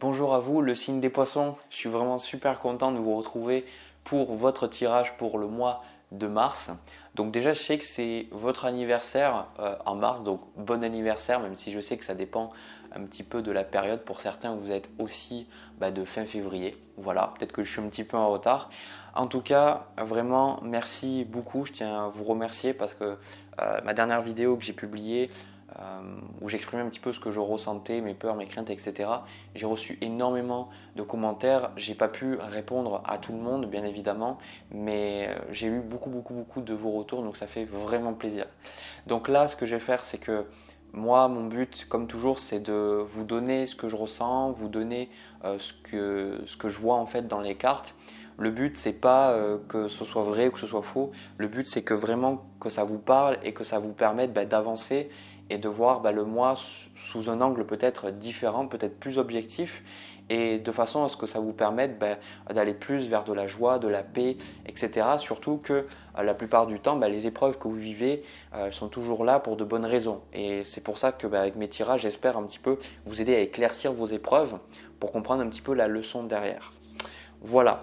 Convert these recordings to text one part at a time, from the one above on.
Bonjour à vous, le signe des poissons. Je suis vraiment super content de vous retrouver pour votre tirage pour le mois de mars. Donc déjà, je sais que c'est votre anniversaire en mars, donc bon anniversaire, même si je sais que ça dépend un petit peu de la période. Pour certains, vous êtes aussi de fin février. Voilà, peut-être que je suis un petit peu en retard. En tout cas, vraiment, merci beaucoup. Je tiens à vous remercier parce que ma dernière vidéo que j'ai publiée, où j'exprimais un petit peu ce que je ressentais, mes peurs, mes craintes, etc. J'ai reçu énormément de commentaires. J'ai pas pu répondre à tout le monde, bien évidemment, mais j'ai eu beaucoup de vos retours, donc ça fait vraiment plaisir. Donc là, ce que je vais faire, c'est que moi, mon but, comme toujours, c'est de vous donner ce que je ressens, vous donner ce que je vois en fait dans les cartes. Le but, c'est pas que ce soit vrai ou que ce soit faux. Le but, c'est que vraiment que ça vous parle et que ça vous permette d'avancer et de voir le moi sous un angle peut-être différent, peut-être plus objectif, et de façon à ce que ça vous permette d'aller plus vers de la joie, de la paix, etc. Surtout que la plupart du temps, les épreuves que vous vivez sont toujours là pour de bonnes raisons. Et c'est pour ça que avec mes tirages, j'espère un petit peu vous aider à éclaircir vos épreuves pour comprendre un petit peu la leçon derrière. Voilà.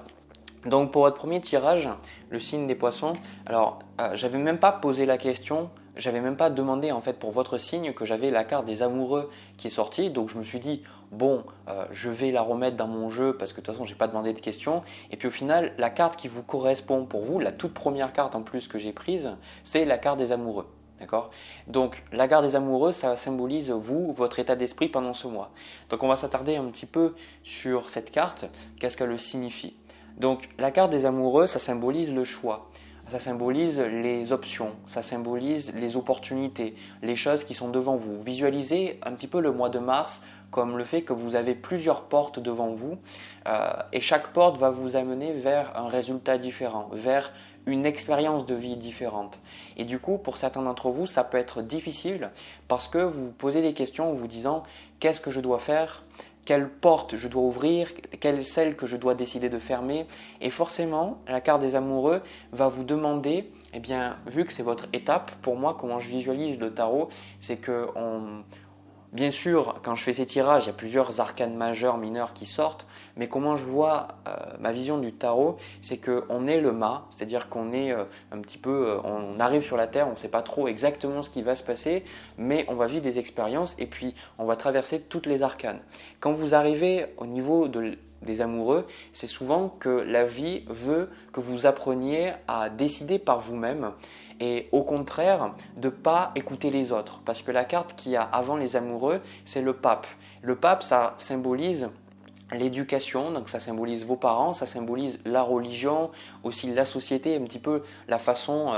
Donc pour votre premier tirage, le signe des poissons, alors j'avais même pas posé la question, j'avais même pas demandé en fait pour votre signe que j'avais la carte des amoureux qui est sortie, donc je me suis dit bon je vais la remettre dans mon jeu parce que de toute façon j'ai pas demandé de questions, et puis au final la carte qui vous correspond pour vous, la toute première carte en plus que j'ai prise, c'est la carte des amoureux. D'accord? Donc la carte des amoureux, ça symbolise vous, votre état d'esprit pendant ce mois. Donc on va s'attarder un petit peu sur cette carte, qu'est-ce qu'elle signifie. Donc la carte des amoureux, ça symbolise le choix, ça symbolise les options, ça symbolise les opportunités, les choses qui sont devant vous. Visualisez un petit peu le mois de mars comme le fait que vous avez plusieurs portes devant vous et chaque porte va vous amener vers un résultat différent, vers une expérience de vie différente. Et du coup, pour certains d'entre vous, ça peut être difficile parce que vous vous posez des questions en vous disant « qu'est-ce que je dois faire ?» Quelle porte je dois ouvrir, quelle celle que je dois décider de fermer. Et forcément, la carte des amoureux va vous demander, eh bien, vu que c'est votre étape, pour moi, comment je visualise le tarot, c'est que bien sûr, quand je fais ces tirages, il y a plusieurs arcanes majeurs, mineurs qui sortent, mais comment je vois ma vision du tarot, c'est qu'on est le mât, c'est-à-dire qu'on est un petit peu, on arrive sur la terre, on ne sait pas trop exactement ce qui va se passer, mais on va vivre des expériences et puis on va traverser toutes les arcanes. Quand vous arrivez au niveau des amoureux, c'est souvent que la vie veut que vous appreniez à décider par vous-même et au contraire de ne pas écouter les autres. Parce que la carte qu'il y a avant les amoureux, c'est le pape. Le pape, ça symbolise l'éducation, donc ça symbolise vos parents, ça symbolise la religion, aussi la société, un petit peu la façon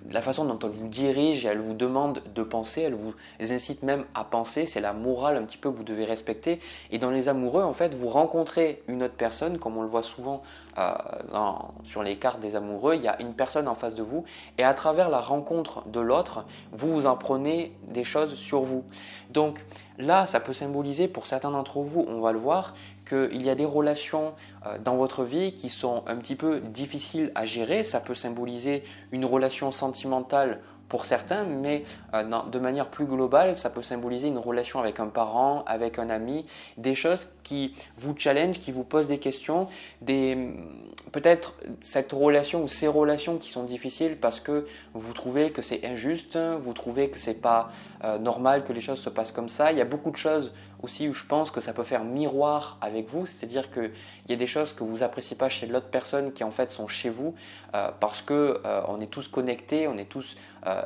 dont elle vous dirige, elle vous demande de penser, elle vous incite même à penser, c'est la morale un petit peu que vous devez respecter. Et dans les amoureux, en fait, vous rencontrez une autre personne, comme on le voit souvent sur les cartes des amoureux, il y a une personne en face de vous, et à travers la rencontre de l'autre, vous en apprenez des choses sur vous. Donc là, ça peut symboliser pour certains d'entre vous, on va le voir, qu'il y a des relations dans votre vie qui sont un petit peu difficiles à gérer. Ça peut symboliser une relation sentimentale pour certains, mais de manière plus globale, ça peut symboliser une relation avec un parent, avec un ami, des choses qui vous challenge, qui vous posent des questions, peut-être cette relation ou ces relations qui sont difficiles parce que vous trouvez que c'est injuste, vous trouvez que c'est pas normal que les choses se passent comme ça. Il y a beaucoup de choses aussi où je pense que ça peut faire miroir avec vous, c'est-à-dire qu'il y a des choses que vous appréciez pas chez l'autre personne qui en fait sont chez vous parce que on est tous connectés, on est tous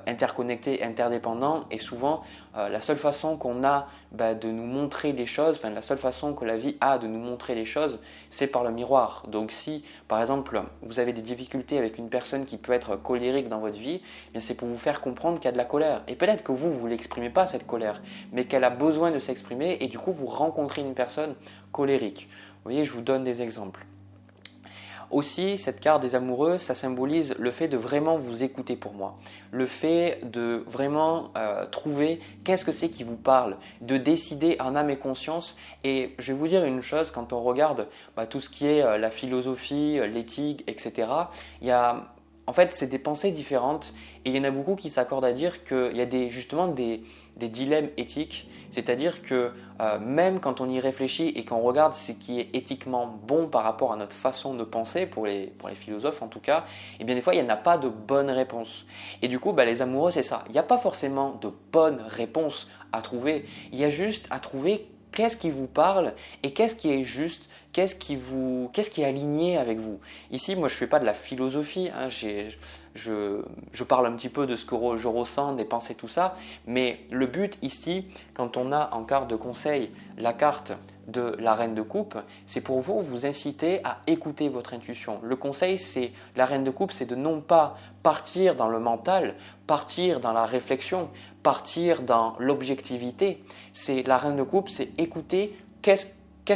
interconnectés, interdépendants, et souvent la seule façon qu'on a de nous montrer les choses, la seule façon que la vie a de nous montrer les choses, c'est par le miroir. Donc si par exemple vous avez des difficultés avec une personne qui peut être colérique dans votre vie, eh bien c'est pour vous faire comprendre qu'il y a de la colère, et peut-être que vous ne l'exprimez pas cette colère, mais qu'elle a besoin de s'exprimer, et du coup vous rencontrez une personne colérique. Vous voyez, je vous donne des exemples. Aussi, cette carte des amoureux, ça symbolise le fait de vraiment vous écouter pour moi. Le fait de vraiment trouver qu'est-ce que c'est qui vous parle, de décider en âme et conscience. Et je vais vous dire une chose, quand on regarde tout ce qui est la philosophie, l'éthique, etc., il y a en fait, c'est des pensées différentes et il y en a beaucoup qui s'accordent à dire qu'il y a justement des dilemmes éthiques, c'est-à-dire que même quand on y réfléchit et qu'on regarde ce qui est éthiquement bon par rapport à notre façon de penser, pour les philosophes en tout cas, et bien des fois il n'y en a pas de bonne réponse. Et du coup, les amoureux c'est ça, il n'y a pas forcément de bonne réponse à trouver, il y a juste à trouver qu'est-ce qui vous parle et qu'est-ce qui est juste, qu'est-ce qui est aligné avec vous. Ici, moi, je ne fais pas de la philosophie, hein, je parle un petit peu de ce que je ressens, des pensées, tout ça, mais le but ici, quand on a en carte de conseil la carte de la reine de coupe, c'est pour vous inciter à écouter votre intuition. Le conseil, c'est la reine de coupe, c'est de non pas partir dans le mental, partir dans la réflexion, partir dans l'objectivité. C'est la reine de coupe, c'est écouter qu'est-ce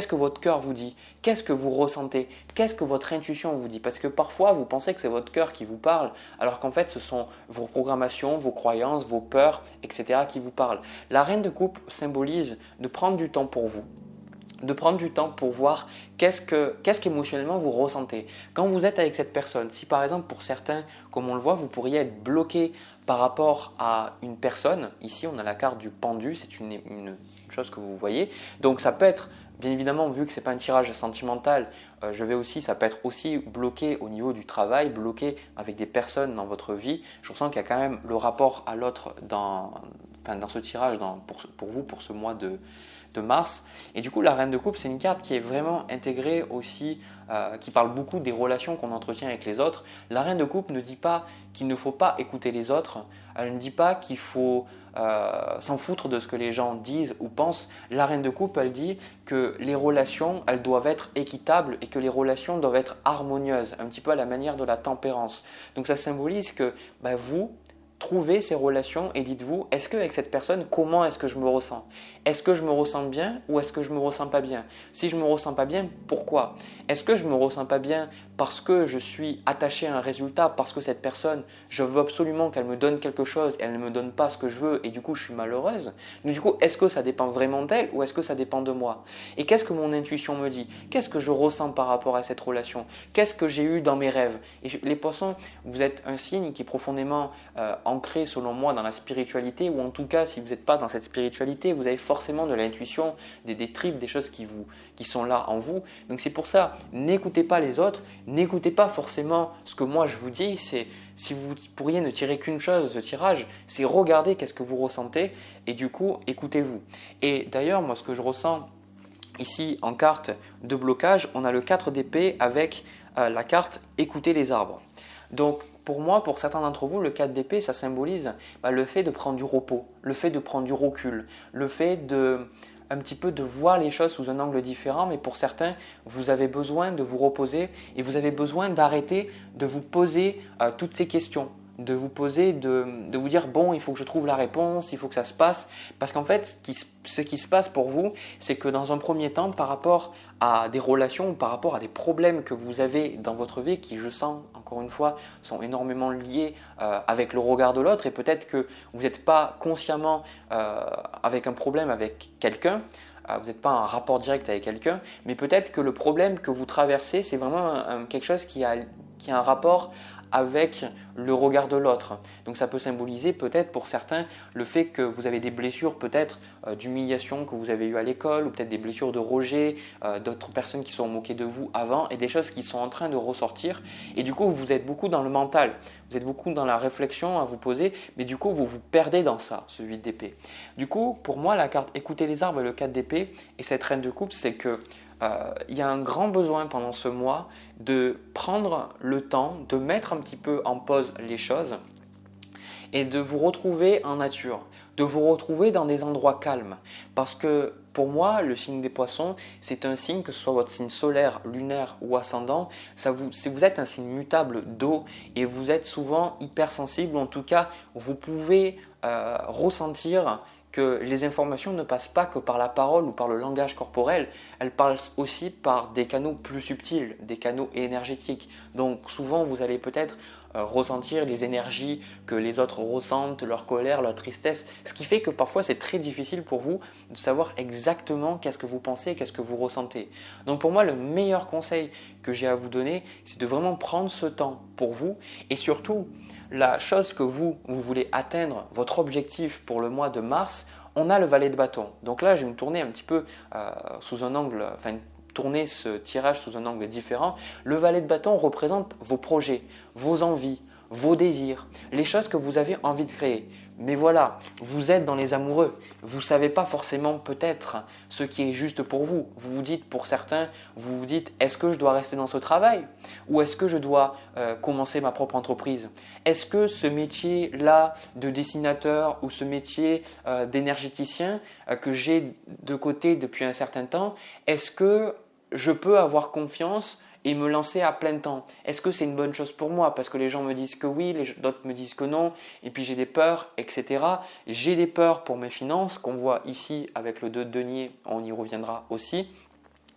que votre cœur vous dit, qu'est-ce que vous ressentez, qu'est-ce que votre intuition vous dit. Parce que parfois, vous pensez que c'est votre cœur qui vous parle, alors qu'en fait, ce sont vos programmations, vos croyances, vos peurs, etc. qui vous parlent. La reine de coupe symbolise de prendre du temps pour vous, de prendre du temps pour voir qu'est-ce qu'émotionnellement vous ressentez. Quand vous êtes avec cette personne, si par exemple pour certains, comme on le voit, vous pourriez être bloqué par rapport à une personne, ici on a la carte du pendu, c'est une chose que vous voyez, donc ça peut être, bien évidemment, vu que ce n'est pas un tirage sentimental, ça peut être aussi bloqué au niveau du travail, bloqué avec des personnes dans votre vie. Je ressens qu'il y a quand même le rapport à l'autre dans ce tirage pour vous, pour ce mois de mars. Et du coup, la reine de coupe, c'est une carte qui est vraiment intégrée aussi, qui parle beaucoup des relations qu'on entretient avec les autres. La reine de coupe ne dit pas qu'il ne faut pas écouter les autres. Elle ne dit pas qu'il faut s'en foutre de ce que les gens disent ou pensent. La reine de coupe, elle dit que les relations, elles doivent être équitables et que les relations doivent être harmonieuses, un petit peu à la manière de la tempérance. Donc ça symbolise que vous, trouvez ces relations et dites-vous, est-ce qu'avec cette personne, comment est-ce que je me ressens? Est-ce que je me ressens bien ou est-ce que je me ressens pas bien? Si je me ressens pas bien, pourquoi? Est-ce que je me ressens pas bien parce que je suis attaché à un résultat, parce que cette personne, je veux absolument qu'elle me donne quelque chose et elle ne me donne pas ce que je veux et du coup je suis malheureuse? Donc du coup, est-ce que ça dépend vraiment d'elle ou est-ce que ça dépend de moi? Et qu'est-ce que mon intuition me dit? Qu'est-ce que je ressens par rapport à cette relation? Qu'est-ce que j'ai eu dans mes rêves? Et les poissons, vous êtes un signe qui est profondément ancré selon moi dans la spiritualité, ou en tout cas si vous n'êtes pas dans cette spiritualité, vous avez forcément de l'intuition, des tripes, des choses qui sont là en vous. Donc c'est pour ça, n'écoutez pas les autres, n'écoutez pas forcément ce que moi je vous dis. C'est, si vous pourriez ne tirer qu'une chose de ce tirage, c'est regarder qu'est-ce que vous ressentez et du coup écoutez-vous. Et d'ailleurs moi ce que je ressens ici en carte de blocage, on a le 4 d'épée avec la carte écouter les arbres. Donc pour moi, pour certains d'entre vous, le 4 d'épée, ça symbolise le fait de prendre du repos, le fait de prendre du recul, le fait un petit peu de voir les choses sous un angle différent. Mais pour certains, vous avez besoin de vous reposer et vous avez besoin d'arrêter de vous poser toutes ces questions, de vous poser, de vous dire bon, il faut que je trouve la réponse, il faut que ça se passe. Parce qu'en fait, ce qui se passe pour vous, c'est que dans un premier temps, par rapport à des relations ou par rapport à des problèmes que vous avez dans votre vie, qui je sens, encore une fois, sont énormément liés avec le regard de l'autre, et peut-être que vous n'êtes pas consciemment avec un problème avec quelqu'un, vous n'êtes pas en rapport direct avec quelqu'un, mais peut-être que le problème que vous traversez, c'est vraiment quelque chose qui a un rapport avec le regard de l'autre. Donc ça peut symboliser peut-être pour certains le fait que vous avez des blessures peut-être d'humiliation que vous avez eues à l'école, ou peut-être des blessures de rejet, d'autres personnes qui sont moquées de vous avant, et des choses qui sont en train de ressortir. Et du coup, vous êtes beaucoup dans le mental, vous êtes beaucoup dans la réflexion à vous poser, mais du coup, vous vous perdez dans ça, ce 8 d'épée. Du coup, pour moi, la carte écouter les arbres et le 4 d'épée et cette reine de coupe, c'est que il y a un grand besoin pendant ce mois de prendre le temps, de mettre un petit peu en pause les choses et de vous retrouver en nature, de vous retrouver dans des endroits calmes. Parce que pour moi, le signe des poissons, c'est un signe, que ce soit votre signe solaire, lunaire ou ascendant, si vous êtes un signe mutable d'eau et vous êtes souvent hypersensible, en tout cas, vous pouvez ressentir que les informations ne passent pas que par la parole ou par le langage corporel, elles passent aussi par des canaux plus subtils, des canaux énergétiques. Donc souvent vous allez peut-être ressentir les énergies que les autres ressentent, leur colère, leur tristesse. Ce qui fait que parfois c'est très difficile pour vous de savoir exactement qu'est-ce que vous pensez, qu'est-ce que vous ressentez. Donc pour moi, le meilleur conseil que j'ai à vous donner, c'est de vraiment prendre ce temps pour vous et surtout la chose que vous voulez atteindre, votre objectif pour le mois de mars, on a le valet de bâton. Donc là, je vais me tourner un petit peu sous un angle, tourner ce tirage sous un angle différent. Le valet de bâton représente vos projets, vos envies, vos désirs, les choses que vous avez envie de créer. Mais voilà, vous êtes dans les amoureux. Vous ne savez pas forcément peut-être ce qui est juste pour vous. Vous vous dites, pour certains, vous vous dites, est-ce que je dois rester dans ce travail ou est-ce que je dois commencer ma propre entreprise? Est-ce que ce métier-là de dessinateur ou ce métier d'énergéticien que j'ai de côté depuis un certain temps, est-ce que je peux avoir confiance et me lancer à plein temps? Est-ce que c'est une bonne chose pour moi? Parce que les gens me disent que oui, d'autres me disent que non, et puis j'ai des peurs, etc. J'ai des peurs pour mes finances, qu'on voit ici avec le 2 de denier, on y reviendra aussi.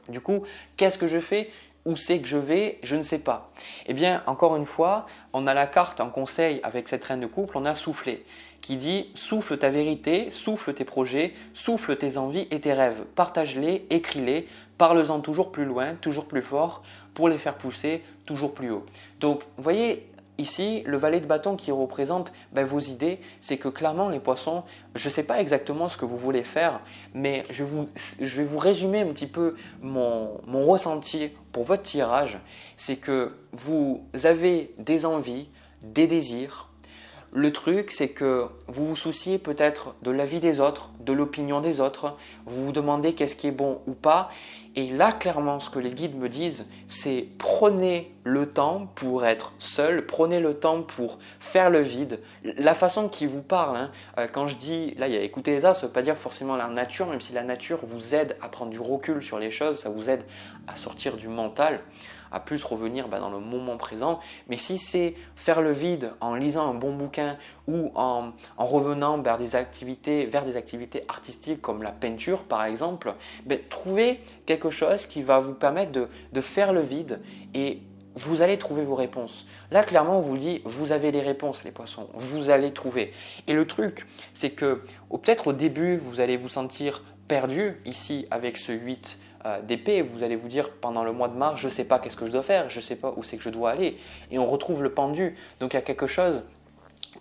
Du coup, qu'est-ce que je fais? Où c'est que je vais? Je ne sais pas. Eh bien, encore une fois, on a la carte en conseil avec cette reine de couple, on a soufflé, qui dit souffle ta vérité, souffle tes projets, souffle tes envies et tes rêves. Partage-les, écris-les, parle-en toujours plus loin, toujours plus fort, pour les faire pousser toujours plus haut. Donc, vous voyez, ici, le valet de bâton qui représente vos idées, c'est que clairement les poissons, je ne sais pas exactement ce que vous voulez faire, mais je vais vous résumer un petit peu mon ressenti pour votre tirage. C'est que vous avez des envies, des désirs. Le truc, c'est que vous vous souciez peut-être de l'avis des autres, de l'opinion des autres, vous vous demandez qu'est-ce qui est bon ou pas. Et là, clairement, ce que les guides me disent, c'est prenez le temps pour être seul, prenez le temps pour faire le vide. La façon qui vous parle, quand je dis, là, il y a écouter ça, ça ne veut pas dire forcément la nature, même si la nature vous aide à prendre du recul sur les choses, ça vous aide à sortir du mental, à plus revenir dans le moment présent. Mais si c'est faire le vide en lisant un bon bouquin ou en revenant vers des activités artistiques comme la peinture par exemple, trouvez quelque chose qui va vous permettre de faire le vide et vous allez trouver vos réponses. Là, clairement, on vous dit, vous avez les réponses, les poissons. Vous allez trouver. Et le truc, c'est que peut-être au début, vous allez vous sentir perdu ici avec ce 8 d'épée. Vous allez vous dire pendant le mois de mars, je ne sais pas qu'est-ce que je dois faire, je ne sais pas où c'est que je dois aller. Et on retrouve le pendu. Donc, il y a quelque chose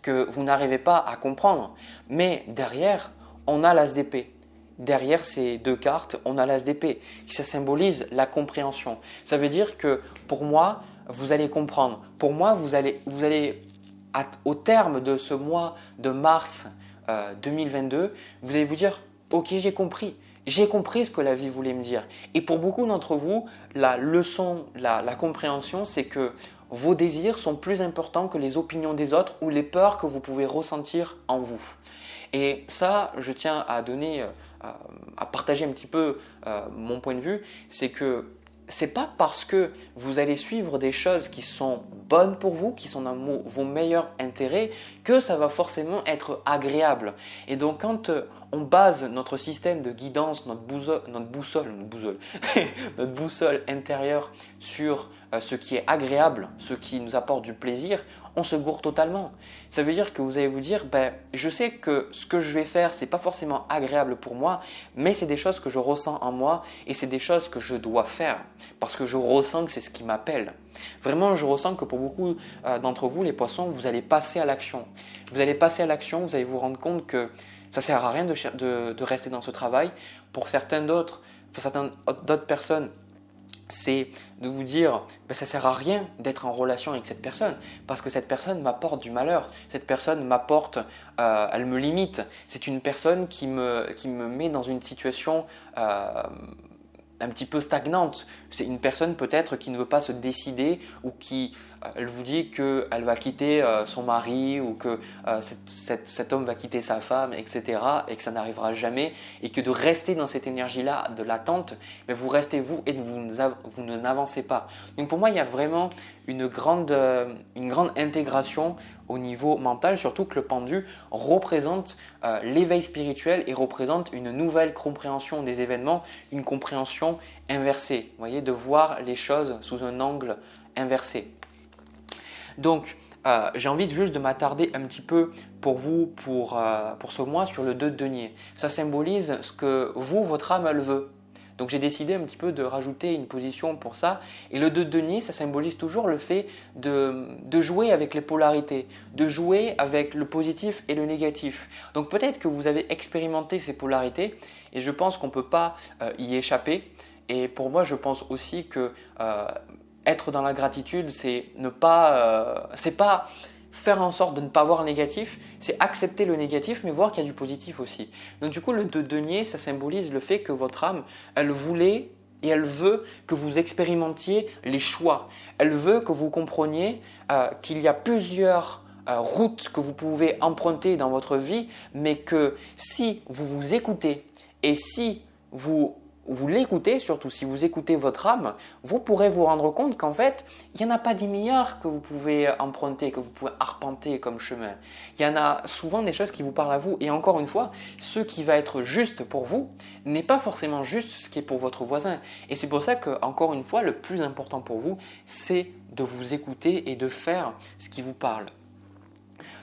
que vous n'arrivez pas à comprendre. Mais derrière, on a l'as d'épée. Derrière ces deux cartes, on a l'as d'épée. Ça symbolise la compréhension. Ça veut dire que pour moi, vous allez comprendre. Pour moi, vous allez au terme de ce mois de mars 2022, vous allez vous dire « Ok, j'ai compris. J'ai compris ce que la vie voulait me dire. » Et pour beaucoup d'entre vous, la leçon, la compréhension, c'est que vos désirs sont plus importants que les opinions des autres ou les peurs que vous pouvez ressentir en vous. Et ça, je tiens à partager un petit peu mon point de vue, c'est que ce n'est pas parce que vous allez suivre des choses qui sont bonnes pour vous, qui sont dans vos meilleurs intérêts, que ça va forcément être agréable. Et donc quand on base notre système de guidance, notre boussole intérieure sur ce qui est agréable, ce qui nous apporte du plaisir, on se gourre totalement. Ça veut dire que vous allez vous dire, je sais que ce que je vais faire, ce n'est pas forcément agréable pour moi, mais c'est des choses que je ressens en moi et c'est des choses que je dois faire parce que je ressens que c'est ce qui m'appelle. Vraiment, je ressens que pour beaucoup d'entre vous, les poissons, vous allez passer à l'action. Vous allez passer à l'action, vous allez vous rendre compte que ça ne sert à rien de rester dans ce travail. Pour certaines d'autres personnes, c'est de vous dire ça ne sert à rien d'être en relation avec cette personne parce que cette personne m'apporte du malheur, cette personne m'apporte, elle me limite, c'est une personne qui me met dans une situation un petit peu stagnante. C'est une personne peut-être qui ne veut pas se décider ou qui elle vous dit qu'elle va quitter son mari ou que cet homme va quitter sa femme, etc. et que ça n'arrivera jamais et que de rester dans cette énergie-là de l'attente, mais vous restez vous et vous n'avancez pas. Donc pour moi, il y a vraiment une grande intégration au niveau mental, surtout que le pendu représente l'éveil spirituel et représente une nouvelle compréhension des événements, une compréhension inversée, vous voyez, de voir les choses sous un angle inversé. Donc, j'ai envie juste de m'attarder un petit peu pour vous, pour ce mois, sur le 2 de denier. Ça symbolise ce que vous, votre âme, elle veut. Donc j'ai décidé un petit peu de rajouter une position pour ça. Et le 2 de denier, ça symbolise toujours le fait de jouer avec les polarités, de jouer avec le positif et le négatif. Donc peut-être que vous avez expérimenté ces polarités et je pense qu'on ne peut pas y échapper. Et pour moi, je pense aussi que être dans la gratitude, c'est pas faire en sorte de ne pas voir le négatif, c'est accepter le négatif mais voir qu'il y a du positif aussi. Donc du coup, le 2 de denier, ça symbolise le fait que votre âme, elle voulait et elle veut que vous expérimentiez les choix. Elle veut que vous compreniez qu'il y a plusieurs routes que vous pouvez emprunter dans votre vie, mais que si vous vous écoutez et si vous l'écoutez, surtout si vous écoutez votre âme, vous pourrez vous rendre compte qu'en fait, il n'y en a pas 10 milliards que vous pouvez emprunter, que vous pouvez arpenter comme chemin. Il y en a souvent des choses qui vous parlent à vous. Et encore une fois, ce qui va être juste pour vous n'est pas forcément juste ce qui est pour votre voisin. Et c'est pour ça que, encore une fois, le plus important pour vous, c'est de vous écouter et de faire ce qui vous parle.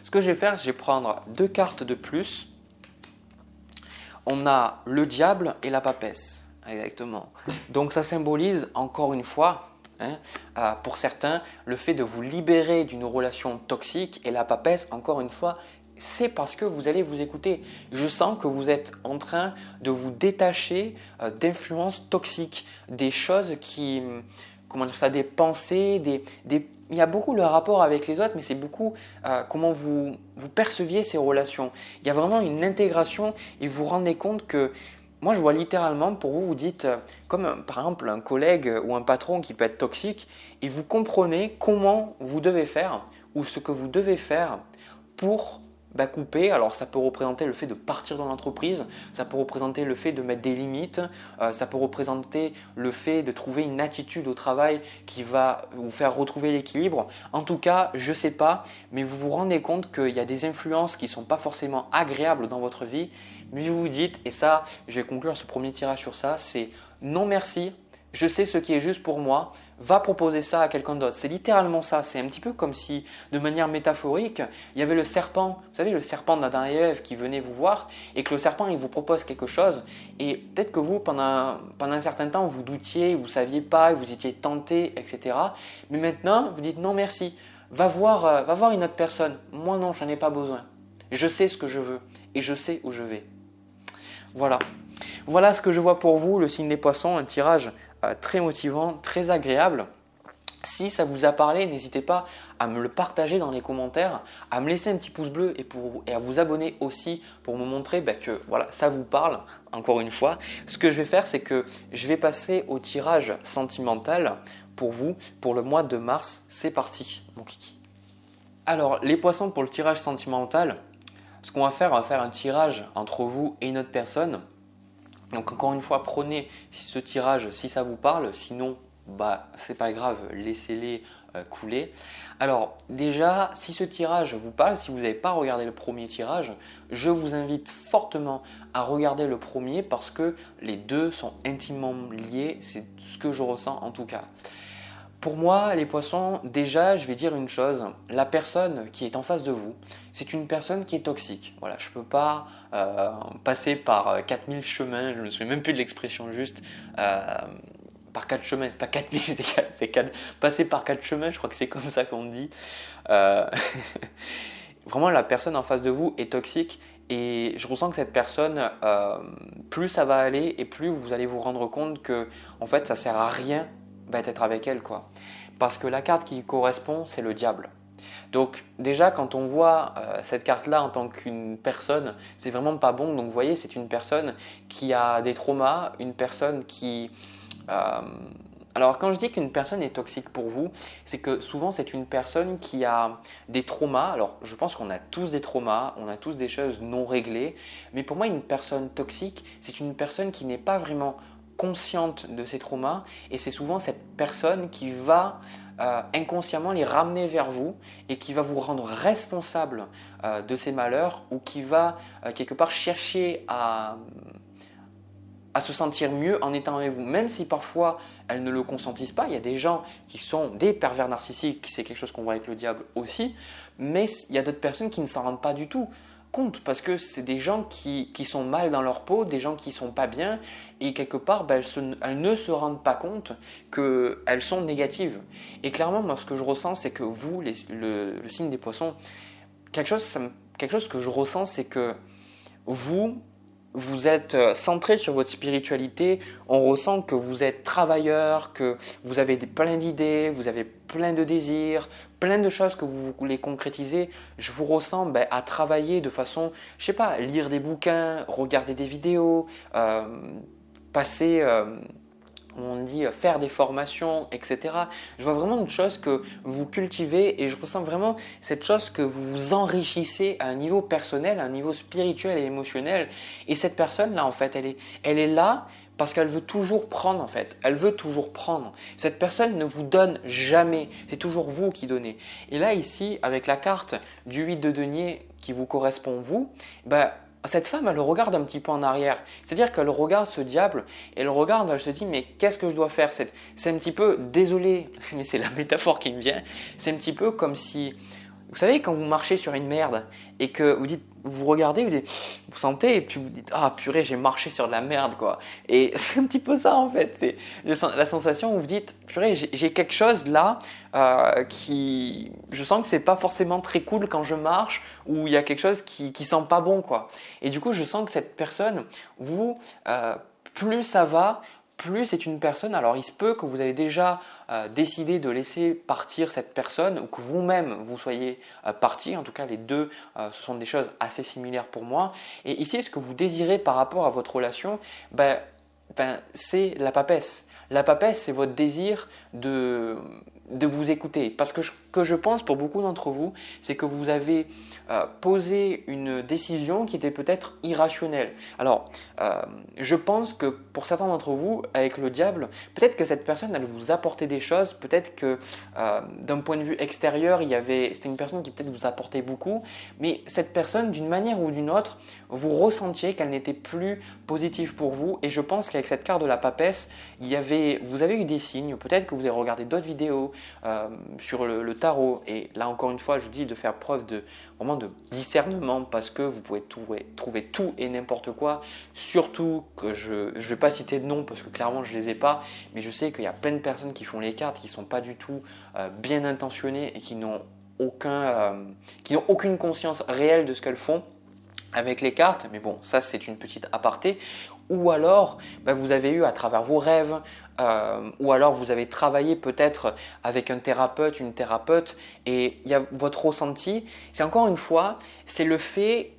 Ce que je vais faire, je vais prendre 2 cartes de plus. On a le diable et la papesse. Exactement. Donc ça symbolise encore une fois, pour certains, le fait de vous libérer d'une relation toxique, et la papesse, encore une fois, c'est parce que vous allez vous écouter. Je sens que vous êtes en train de vous détacher d'influences toxiques, des choses qui, comment dire ça, des pensées, il y a beaucoup le rapport avec les autres, mais c'est beaucoup comment vous perceviez ces relations. Il y a vraiment une intégration et vous vous rendez compte que moi, je vois littéralement, pour vous, vous dites, comme par exemple un collègue ou un patron qui peut être toxique, et vous comprenez comment vous devez faire ou ce que vous devez faire pour couper. Alors, ça peut représenter le fait de partir dans l'entreprise, ça peut représenter le fait de mettre des limites, ça peut représenter le fait de trouver une attitude au travail qui va vous faire retrouver l'équilibre. En tout cas, je ne sais pas, mais vous vous rendez compte qu'il y a des influences qui ne sont pas forcément agréables dans votre vie. Mais vous vous dites, et ça, je vais conclure ce premier tirage sur ça, c'est non merci, je sais ce qui est juste pour moi, va proposer ça à quelqu'un d'autre. C'est littéralement ça, c'est un petit peu comme si, de manière métaphorique, il y avait le serpent, vous savez le serpent d'Adam et Ève qui venait vous voir et que le serpent il vous propose quelque chose et peut-être que vous, pendant un certain temps, vous doutiez, vous ne saviez pas, vous étiez tenté, etc. Mais maintenant, vous dites non merci, va voir une autre personne, moi non, je n'en ai pas besoin. Je sais ce que je veux et je sais où je vais. Voilà ce que je vois pour vous, le signe des poissons, un tirage très motivant, très agréable. Si ça vous a parlé, n'hésitez pas à me le partager dans les commentaires, à me laisser un petit pouce bleu et à vous abonner aussi pour me montrer que voilà, ça vous parle, encore une fois. Ce que je vais faire, c'est que je vais passer au tirage sentimental pour vous, pour le mois de mars. C'est parti, mon kiki. Alors, les poissons, pour le tirage sentimental, ce qu'on va faire un tirage entre vous et une autre personne. Donc encore une fois, prenez ce tirage si ça vous parle, sinon c'est pas grave, laissez-les couler. Alors déjà, si ce tirage vous parle, si vous n'avez pas regardé le premier tirage, je vous invite fortement à regarder le premier parce que les deux sont intimement liés, c'est ce que je ressens en tout cas. Pour moi, les poissons, déjà, je vais dire une chose. La personne qui est en face de vous, c'est une personne qui est toxique. Voilà, je ne peux pas passer par 4000 chemins, je ne me souviens même plus de l'expression juste, par 4 chemins, c'est pas 4000, c'est 4, passer par 4 chemins, je crois que c'est comme ça qu'on dit. Vraiment, la personne en face de vous est toxique et je ressens que cette personne, plus ça va aller et plus vous allez vous rendre compte que en fait, ça ne sert à rien d'être avec elle, quoi. Parce que la carte qui correspond, c'est le diable. Donc déjà, quand on voit cette carte-là en tant qu'une personne, c'est vraiment pas bon. Donc vous voyez, c'est une personne qui a des traumas, une personne qui... Alors quand je dis qu'une personne est toxique pour vous, c'est que souvent c'est une personne qui a des traumas. Alors je pense qu'on a tous des traumas, on a tous des choses non réglées. Mais pour moi, une personne toxique, c'est une personne qui n'est pas vraiment consciente de ses traumas et c'est souvent cette personne qui va inconsciemment les ramener vers vous et qui va vous rendre responsable de ces malheurs ou qui va quelque part chercher à à se sentir mieux en étant avec vous, même si parfois elles ne le consentissent pas. Il y a des gens qui sont des pervers narcissiques, c'est quelque chose qu'on voit avec le diable aussi, mais il y a d'autres personnes qui ne s'en rendent pas du tout compte parce que c'est des gens qui sont mal dans leur peau, des gens qui ne sont pas bien et quelque part elles ne se rendent pas compte qu'elles sont négatives. Et clairement, moi ce que je ressens, c'est que vous, le signe des poissons, quelque chose que je ressens, c'est que vous êtes centré sur votre spiritualité, on ressent que vous êtes travailleur, que vous avez plein d'idées, vous avez plein de désirs, plein de choses que vous voulez concrétiser. Je vous ressens à travailler de façon, je sais pas, lire des bouquins, regarder des vidéos, passer… on dit faire des formations, etc. Je vois vraiment une chose que vous cultivez et je ressens vraiment cette chose que vous vous enrichissez à un niveau personnel, à un niveau spirituel et émotionnel. Et cette personne-là, en fait, elle est là parce qu'elle veut toujours prendre, en fait. Elle veut toujours prendre. Cette personne ne vous donne jamais. C'est toujours vous qui donnez. Et là, ici, avec la carte du 8 de denier qui vous correspond, vous, cette femme, elle regarde un petit peu en arrière. C'est-à-dire qu'elle regarde ce diable, et elle regarde, elle se dit, mais qu'est-ce que je dois faire? C'est un petit peu, désolé, mais c'est la métaphore qui me vient, c'est un petit peu comme si, vous savez, quand vous marchez sur une merde, et que vous regardez, vous sentez, et puis vous dites, ah purée, j'ai marché sur de la merde, quoi. Et c'est un petit peu ça, en fait. C'est la sensation où vous dites, purée, j'ai quelque chose là, je sens que c'est pas forcément très cool quand je marche, ou il y a quelque chose qui sent pas bon, quoi. Et du coup, je sens que cette personne, plus ça va, plus c'est une personne, alors il se peut que vous avez déjà décidé de laisser partir cette personne ou que vous-même vous soyez parti, en tout cas les deux, ce sont des choses assez similaires pour moi. Et ici, ce que vous désirez par rapport à votre relation, c'est la papesse. La papesse, c'est votre désir de vous écouter. Parce que je pense pour beaucoup d'entre vous, c'est que vous avez posé une décision qui était peut-être irrationnelle. Alors, je pense que pour certains d'entre vous, avec le diable, peut-être que cette personne, elle vous apportait des choses, peut-être que d'un point de vue extérieur, c'était une personne qui peut-être vous apportait beaucoup, mais cette personne, d'une manière ou d'une autre, vous ressentiez qu'elle n'était plus positive pour vous. Et je pense qu'avec cette carte de la papesse, vous avez eu des signes, peut-être que vous avez regardé d'autres vidéos sur le tarot. Et là, encore une fois, je vous dis de faire preuve vraiment de discernement parce que vous pouvez trouver tout et n'importe quoi. Surtout que je ne vais pas citer de nom parce que clairement, je ne les ai pas. Mais je sais qu'il y a plein de personnes qui font les cartes qui ne sont pas du tout bien intentionnées et qui n'ont aucune conscience réelle de ce qu'elles font avec les cartes, mais bon, ça c'est une petite aparté. Ou alors, vous avez eu à travers vos rêves, ou alors vous avez travaillé peut-être avec un thérapeute, une thérapeute, et il y a votre ressenti. C'est encore une fois, c'est le fait,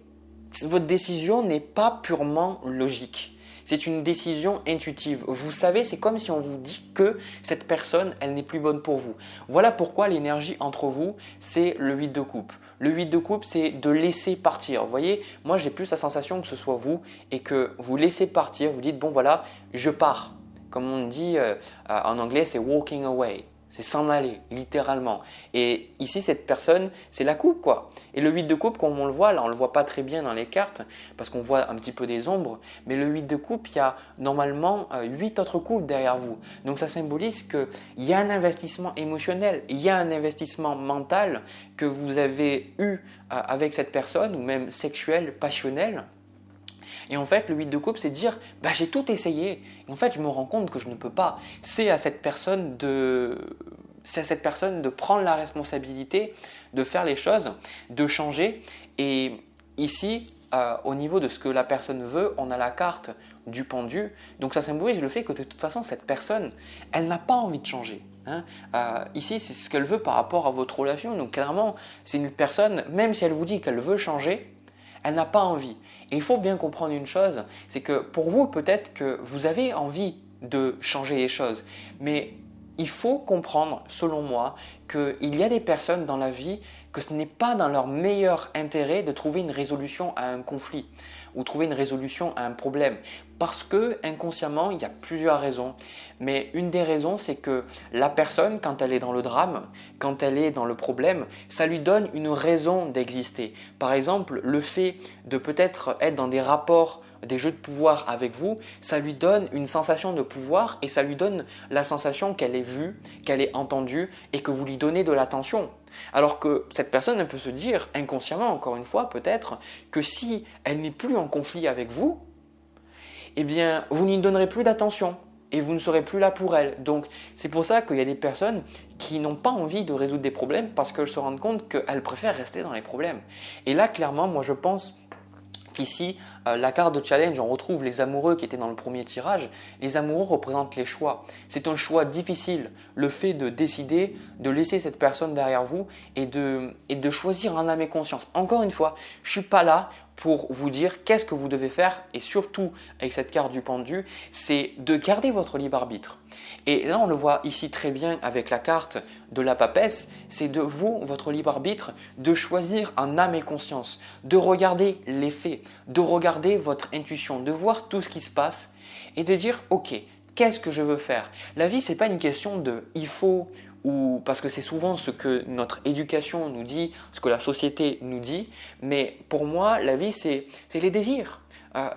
votre décision n'est pas purement logique. C'est une décision intuitive. Vous savez, c'est comme si on vous dit que cette personne, elle n'est plus bonne pour vous. Voilà pourquoi l'énergie entre vous, c'est le 8 de coupe. Le 8 de coupe, c'est de laisser partir. Vous voyez, moi j'ai plus la sensation que ce soit vous et que vous laissez partir. Vous dites, bon voilà, je pars. Comme on dit en anglais, c'est walking away. C'est s'en aller, littéralement. Et ici, cette personne, c'est la coupe, quoi. Et le 8 de coupe, comme on le voit, là, on ne le voit pas très bien dans les cartes, parce qu'on voit un petit peu des ombres, mais le 8 de coupe, il y a normalement 8 autres coupes derrière vous. Donc ça symbolise qu'il y a un investissement émotionnel, il y a un investissement mental que vous avez eu avec cette personne, ou même sexuel, passionnel. Et en fait, le 8 de coupe, c'est dire j'ai tout essayé. Et en fait, je me rends compte que je ne peux pas. C'est à cette personne de prendre la responsabilité, de faire les choses, de changer. Et ici, au niveau de ce que la personne veut, on a la carte du pendu. Donc ça symbolise le fait que de toute façon, cette personne, elle n'a pas envie de changer. Ici, c'est ce qu'elle veut par rapport à votre relation. Donc clairement, c'est une personne, même si elle vous dit qu'elle veut changer, elle n'a pas envie. Et il faut bien comprendre une chose, c'est que pour vous, peut-être que vous avez envie de changer les choses, mais il faut comprendre, selon moi, qu'il y a des personnes dans la vie que ce n'est pas dans leur meilleur intérêt de trouver une résolution à un conflit ou trouver une résolution à un problème. Parce que inconsciemment, il y a plusieurs raisons. Mais une des raisons, c'est que la personne, quand elle est dans le drame, quand elle est dans le problème, ça lui donne une raison d'exister. Par exemple, le fait de peut-être être dans des rapports, des jeux de pouvoir avec vous, ça lui donne une sensation de pouvoir et ça lui donne la sensation qu'elle est vue, qu'elle est entendue et que vous lui donnez de l'attention. Alors que cette personne, elle peut se dire inconsciemment, encore une fois, peut-être, que si elle n'est plus en conflit avec vous, eh bien, vous n'y donnerez plus d'attention et vous ne serez plus là pour elle. Donc, c'est pour ça qu'il y a des personnes qui n'ont pas envie de résoudre des problèmes parce qu'elles se rendent compte qu'elles préfèrent rester dans les problèmes. Et là, clairement, moi, je pense qu'ici, la carte de challenge, on retrouve les amoureux qui étaient dans le premier tirage. Les amoureux représentent les choix. C'est un choix difficile, le fait de décider de laisser cette personne derrière vous et de choisir en âme et conscience. Encore une fois, je ne suis pas là pour vous dire qu'est-ce que vous devez faire et surtout avec cette carte du pendu, c'est de garder votre libre arbitre. Et là, on le voit ici très bien avec la carte de la papesse, c'est de vous, votre libre arbitre, de choisir en âme et conscience, de regarder les faits, de regarder votre intuition, de voir tout ce qui se passe et de dire ok, qu'est-ce que je veux faire? La vie, ce n'est pas une question de il faut ou parce que c'est souvent ce que notre éducation nous dit, ce que la société nous dit, mais pour moi, la vie, c'est les désirs.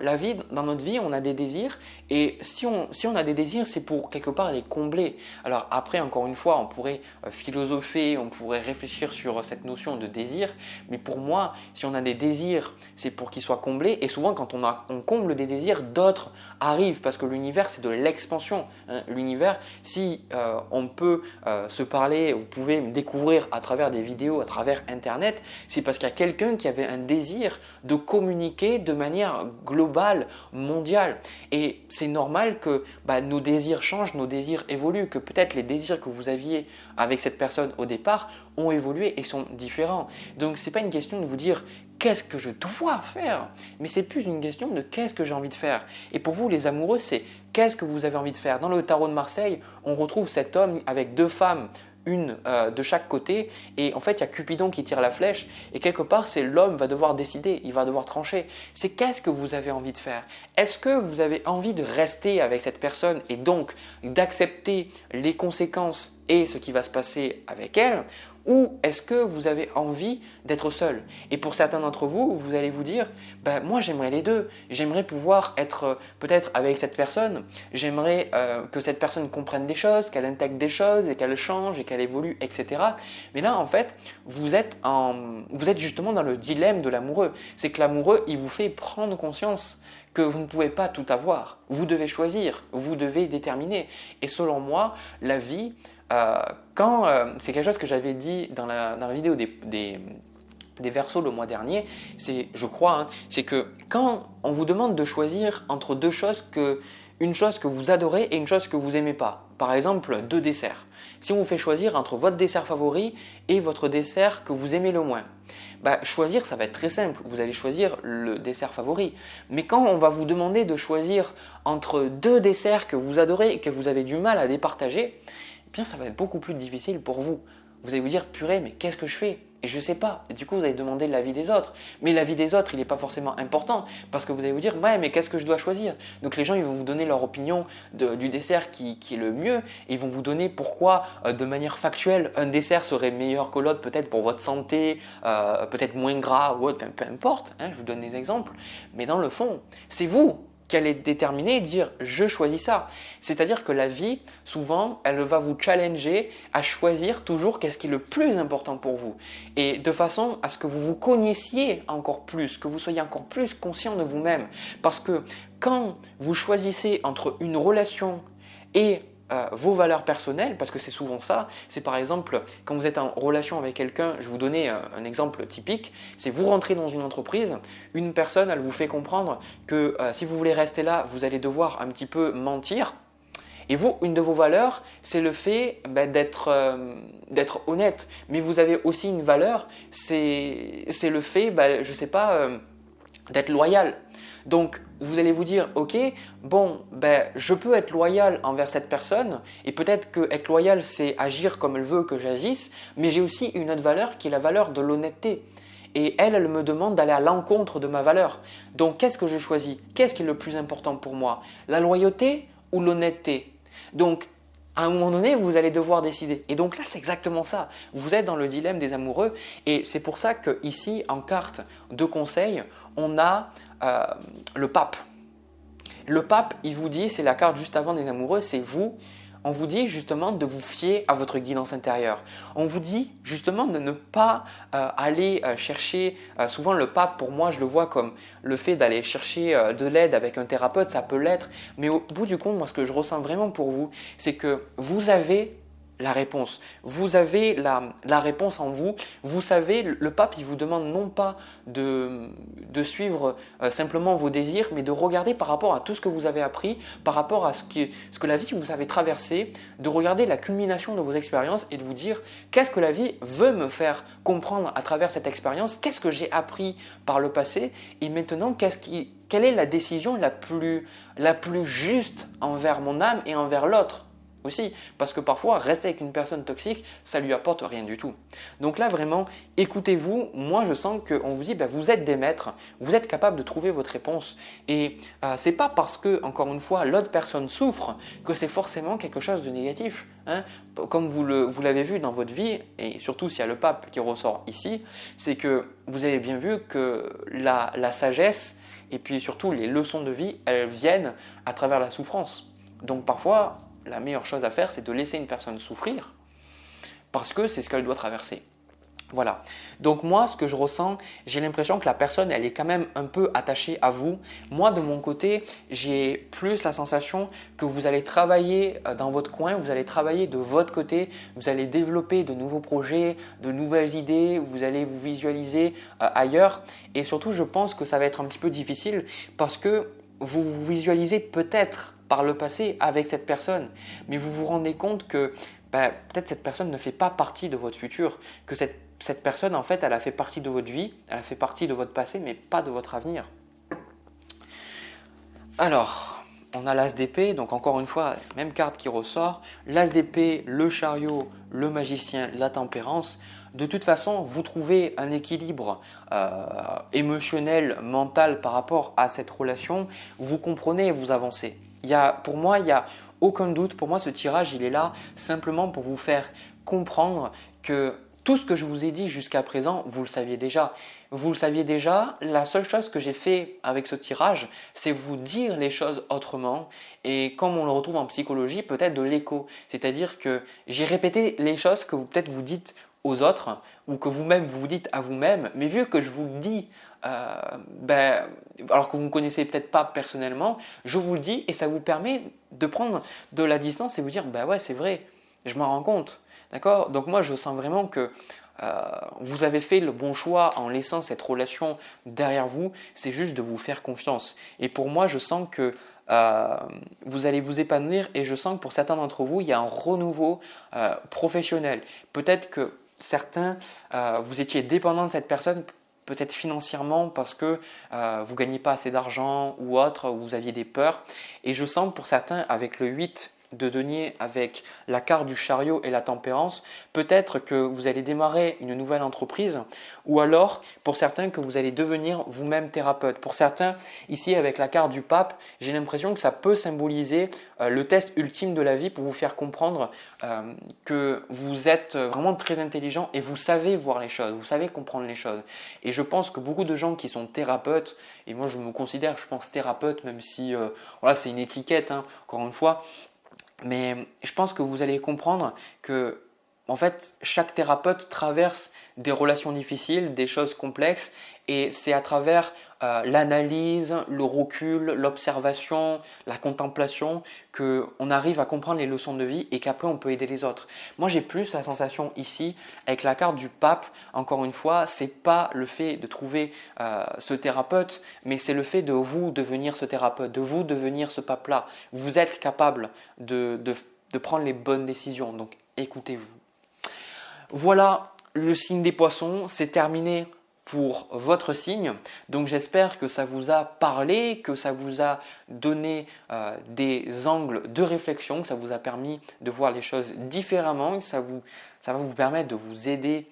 La vie, dans notre vie, on a des désirs et si on a des désirs, c'est pour quelque part les combler. Alors après, encore une fois, on pourrait philosopher, on pourrait réfléchir sur cette notion de désir, mais pour moi, si on a des désirs, c'est pour qu'ils soient comblés et souvent quand on comble des désirs, d'autres arrivent parce que l'univers, c'est de l'expansion. L'univers, si on peut se parler, vous pouvez me découvrir à travers des vidéos, à travers Internet, c'est parce qu'il y a quelqu'un qui avait un désir de communiquer de manière globale, mondiale. Et c'est normal que nos désirs changent, nos désirs évoluent, que peut-être les désirs que vous aviez avec cette personne au départ ont évolué et sont différents. Donc ce n'est pas une question de vous dire qu'est-ce que je dois faire, mais c'est plus une question de qu'est-ce que j'ai envie de faire. Et pour vous les amoureux, c'est qu'est-ce que vous avez envie de faire. Dans le tarot de Marseille, on retrouve cet homme avec deux femmes, une de chaque côté et en fait il y a Cupidon qui tire la flèche et quelque part c'est l'homme va devoir décider, il va devoir trancher. C'est qu'est-ce que vous avez envie de faire? Est-ce que vous avez envie de rester avec cette personne et donc d'accepter les conséquences et ce qui va se passer avec elle? Ou est-ce que vous avez envie d'être seul? Et pour certains d'entre vous, vous allez vous dire moi j'aimerais les deux. J'aimerais pouvoir être peut-être avec cette personne. J'aimerais que cette personne comprenne des choses, qu'elle intègre des choses et qu'elle change et qu'elle évolue, etc. Mais là, en fait, vous êtes justement dans le dilemme de l'amoureux. C'est que l'amoureux, il vous fait prendre conscience que vous ne pouvez pas tout avoir. Vous devez choisir, vous devez déterminer. Et selon moi, la vie, c'est quelque chose que j'avais dit dans la vidéo des Verseaux le mois dernier, je crois, c'est que quand on vous demande de choisir entre deux choses, une chose que vous adorez et une chose que vous n'aimez pas, par exemple deux desserts, si on vous fait choisir entre votre dessert favori et votre dessert que vous aimez le moins, choisir ça va être très simple, vous allez choisir le dessert favori. Mais quand on va vous demander de choisir entre deux desserts que vous adorez et que vous avez du mal à départager, eh bien ça va être beaucoup plus difficile pour vous. Vous allez vous dire purée mais qu'est-ce que je fais? Et je ne sais pas. Et du coup, vous allez demander l'avis des autres. Mais l'avis des autres, il n'est pas forcément important parce que vous allez vous dire ouais, mais qu'est-ce que je dois choisir? Donc les gens, ils vont vous donner leur opinion du dessert qui est le mieux. Et ils vont vous donner pourquoi, de manière factuelle, un dessert serait meilleur que l'autre, peut-être pour votre santé, peut-être moins gras ou autre, peu importe. Je vous donne des exemples. Mais dans le fond, c'est vous qui allez déterminer et dire « je choisis ça ». C'est-à-dire que la vie, souvent, elle va vous challenger à choisir toujours qu'est-ce qui est le plus important pour vous. Et de façon à ce que vous vous connaissiez encore plus, que vous soyez encore plus conscient de vous-même. Parce que quand vous choisissez entre une relation et vos valeurs personnelles, parce que c'est souvent ça, c'est par exemple quand vous êtes en relation avec quelqu'un, je vais vous donner un exemple typique, c'est vous rentrez dans une entreprise, une personne elle vous fait comprendre que si vous voulez rester là, vous allez devoir un petit peu mentir. Et vous, une de vos valeurs, c'est le fait d'être honnête. Mais vous avez aussi une valeur, c'est le fait, je ne sais pas, d'être loyal. Donc, vous allez vous dire, ok, bon, ben, je peux être loyal envers cette personne et peut-être que être loyal, c'est agir comme elle veut que j'agisse, mais j'ai aussi une autre valeur qui est la valeur de l'honnêteté. Et elle me demande d'aller à l'encontre de ma valeur. Donc, qu'est-ce que je choisis? Qu'est-ce qui est le plus important pour moi? La loyauté ou l'honnêteté? Donc, à un moment donné, vous allez devoir décider. Et donc là, c'est exactement ça. Vous êtes dans le dilemme des amoureux. Et c'est pour ça qu'ici, en carte de conseil, on a le pape. Le pape, il vous dit, c'est la carte juste avant des amoureux, c'est vous. On vous dit justement de vous fier à votre guidance intérieure. On vous dit justement de ne pas aller chercher, souvent le pape pour moi je le vois comme le fait d'aller chercher de l'aide avec un thérapeute, ça peut l'être, mais au bout du compte, moi ce que je ressens vraiment pour vous, c'est que vous avez la réponse. Vous avez la réponse en vous. Vous savez, le pape, il vous demande non pas de suivre simplement vos désirs, mais de regarder par rapport à tout ce que vous avez appris, par rapport à ce que la vie vous avez traversé, de regarder la culmination de vos expériences et de vous dire qu'est-ce que la vie veut me faire comprendre à travers cette expérience, qu'est-ce que j'ai appris par le passé et maintenant quelle est la décision la plus juste envers mon âme et envers l'autre. Aussi, parce que parfois, rester avec une personne toxique, ça lui apporte rien du tout. Donc là, vraiment, écoutez-vous. Moi, je sens qu'on vous dit, vous êtes des maîtres, vous êtes capable de trouver votre réponse. Et c'est pas parce que, encore une fois, l'autre personne souffre que c'est forcément quelque chose de négatif. Hein. Comme vous l'avez vu dans votre vie, et surtout s'il y a le pape qui ressort ici, c'est que vous avez bien vu que la sagesse et puis surtout les leçons de vie, elles viennent à travers la souffrance. Donc parfois, la meilleure chose à faire, c'est de laisser une personne souffrir parce que c'est ce qu'elle doit traverser. Voilà. Donc moi, ce que je ressens, j'ai l'impression que la personne, elle est quand même un peu attachée à vous. Moi, de mon côté, j'ai plus la sensation que vous allez travailler dans votre coin, vous allez travailler de votre côté, vous allez développer de nouveaux projets, de nouvelles idées, vous allez vous visualiser ailleurs. Et surtout, je pense que ça va être un petit peu difficile parce que vous vous visualisez peut-être par le passé avec cette personne, mais vous vous rendez compte que peut-être cette personne ne fait pas partie de votre futur, que cette personne en fait elle a fait partie de votre vie, elle a fait partie de votre passé, mais pas de votre avenir. Alors, on a l'as d'épée, donc encore une fois, même carte qui ressort, l'as d'épée, le chariot, le magicien, la tempérance. De toute façon, vous trouvez un équilibre émotionnel, mental par rapport à cette relation, vous comprenez et vous avancez. Pour moi, il n'y a aucun doute. Pour moi, ce tirage, il est là simplement pour vous faire comprendre que tout ce que je vous ai dit jusqu'à présent, vous le saviez déjà. Vous le saviez déjà. La seule chose que j'ai fait avec ce tirage, c'est vous dire les choses autrement. Et comme on le retrouve en psychologie, peut-être de l'écho. C'est-à-dire que j'ai répété les choses que vous peut-être vous dites aux autres ou que vous-même vous dites à vous-même. Mais vu que je vous le dis alors que vous ne me connaissez peut-être pas personnellement, je vous le dis et ça vous permet de prendre de la distance et vous dire ouais, c'est vrai, je m'en rends compte. D'accord? Donc moi, je sens vraiment que vous avez fait le bon choix en laissant cette relation derrière vous. C'est juste de vous faire confiance. Et pour moi, je sens que vous allez vous épanouir et je sens que pour certains d'entre vous, il y a un renouveau professionnel. Peut-être que certains, vous étiez dépendant de cette personne, peut-être financièrement parce que vous ne gagnez pas assez d'argent ou autre, ou vous aviez des peurs. Et je sens que pour certains, avec le 8 de denier, avec la carte du chariot et la tempérance, peut-être que vous allez démarrer une nouvelle entreprise ou alors pour certains que vous allez devenir vous-même thérapeute. Pour certains, ici avec la carte du pape, j'ai l'impression que ça peut symboliser le test ultime de la vie pour vous faire comprendre que vous êtes vraiment très intelligent et vous savez voir les choses, vous savez comprendre les choses. Et je pense que beaucoup de gens qui sont thérapeutes, et moi je me considère, je pense, thérapeute, même si c'est une étiquette, encore une fois, mais je pense que vous allez comprendre que en fait, chaque thérapeute traverse des relations difficiles, des choses complexes et c'est à travers l'analyse, le recul, l'observation, la contemplation qu'on arrive à comprendre les leçons de vie et qu'après on peut aider les autres. Moi j'ai plus la sensation ici avec la carte du pape, encore une fois, c'est pas le fait de trouver ce thérapeute, mais c'est le fait de vous devenir ce thérapeute, de vous devenir ce pape-là. Vous êtes capable de prendre les bonnes décisions, donc écoutez-vous. Voilà, le signe des poissons, c'est terminé pour votre signe. Donc j'espère que ça vous a parlé, que ça vous a donné des angles de réflexion, que ça vous a permis de voir les choses différemment, que ça va vous permettre de vous aider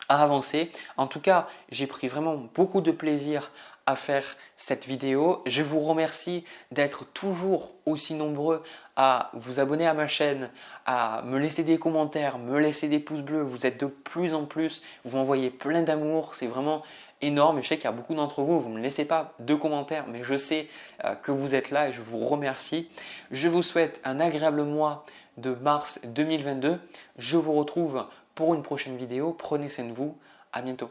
à avancer. En tout cas, j'ai pris vraiment beaucoup de plaisir à faire cette vidéo. Je vous remercie d'être toujours aussi nombreux à vous abonner à ma chaîne, à me laisser des commentaires, me laisser des pouces bleus. Vous êtes de plus en plus, vous m'envoyez plein d'amour, c'est vraiment énorme. Et je sais qu'il y a beaucoup d'entre vous, vous ne me laissez pas de commentaires, mais je sais que vous êtes là et je vous remercie. Je vous souhaite un agréable mois de mars 2022. Je vous retrouve pour une prochaine vidéo. Prenez soin de vous. À bientôt.